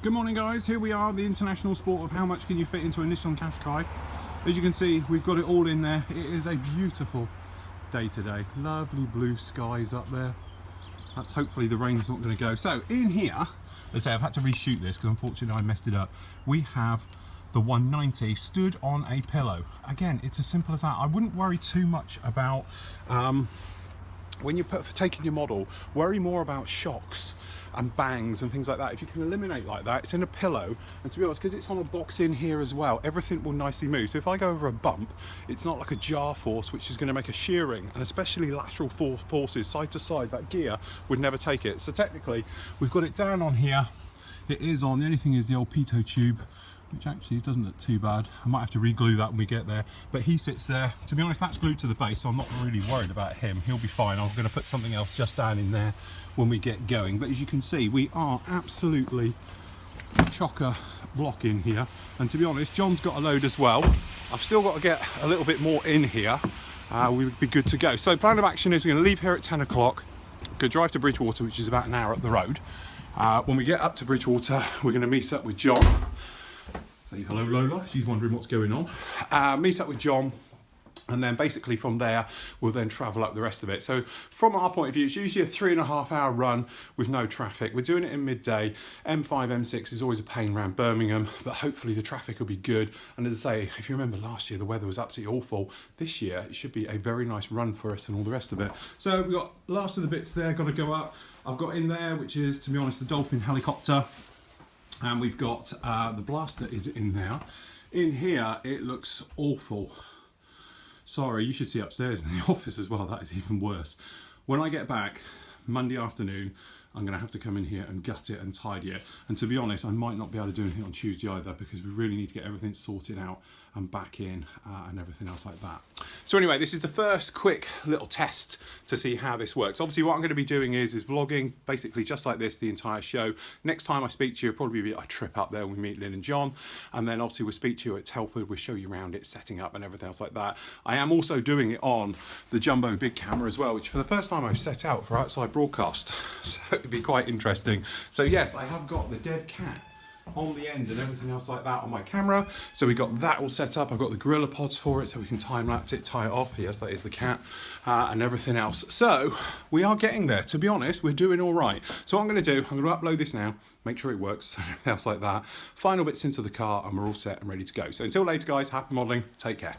Good morning guys, here we are, the international sport of how much can you fit into a Nissan Qashqai. As you can see, we've got it all in there. It is a beautiful day today. Lovely blue skies up there. That's hopefully the rain's not going to go. So in here, let's say I've had to reshoot this because unfortunately I messed it up. We have the 190 stood on a pillow. Again, it's as simple as that. I wouldn't worry too much about when you're taking your model, worry more about shocks and bangs and things like that. If you can eliminate like that, it's in a pillow, and to be honest, because it's on a box in here as well, everything will nicely move. So if I go over a bump, it's not like a jar force which is going to make a shearing, and especially lateral forces side to side, that gear would never take it. So technically we've got it down on here. It is on, the only thing is the old pitot tube, which actually doesn't look too bad. I might have to re-glue that when we get there, but he sits there. To be honest, that's glued to the base, so I'm not really worried about him. He'll be fine. I'm going to put something else just down in there when we get going. But as you can see, we are absolutely chocker block in here, and to be honest, John's got a load as well. I've still got to get a little bit more in here. We would be good to go. So plan of action is we're going to leave here at 10 o'clock, go drive to Bridgewater, which is about an hour up the road. When we get up to Bridgewater, we're going to meet up with John. Say hello Lola, she's wondering what's going on. Meet up with John, and then basically from there we'll then travel up the rest of it. So from our point of view, it's usually a 3.5 hour run with no traffic. We're doing it in midday. M5, M6 is always a pain around Birmingham, but hopefully the traffic will be good. And as I say, if you remember last year the weather was absolutely awful. This year it should be a very nice run for us and all the rest of it. So we've got last of the bits there, got to go up. I've got in there, which is, to be honest, the Dolphin helicopter. And we've got the blaster is in there. In here, it looks awful. Sorry, you should see upstairs in the office as well. That is even worse. When I get back Monday afternoon, I'm going to have to come in here and gut it and tidy it. And to be honest, I might not be able to do anything on Tuesday either, because we really need to get everything sorted out and back in and everything else like that. So anyway, this is the first quick little test to see how this works. Obviously what I'm going to be doing is vlogging basically just like this the entire show. Next time I speak to you, it'll probably be a trip up there when we meet Lynn and John, and then obviously we'll speak to you at Telford, we'll show you around it, setting up and everything else like that. I am also doing it on the jumbo big camera as well, which for the first time I've set out for outside broadcast, so it'd be quite interesting. So yes, I have got the dead cat on the end and everything else like that on my camera. So we got that all set up. I've got the gorilla pods for it so we can time lapse it, tie it off. Yes, that is the cat, and everything else. So we are getting there. To be honest, we're doing all right. So what I'm going to do, I'm going to upload this now, make sure it works, and everything else like that. Final bits into the car, and we're all set and ready to go. So until later guys, happy modelling, take care.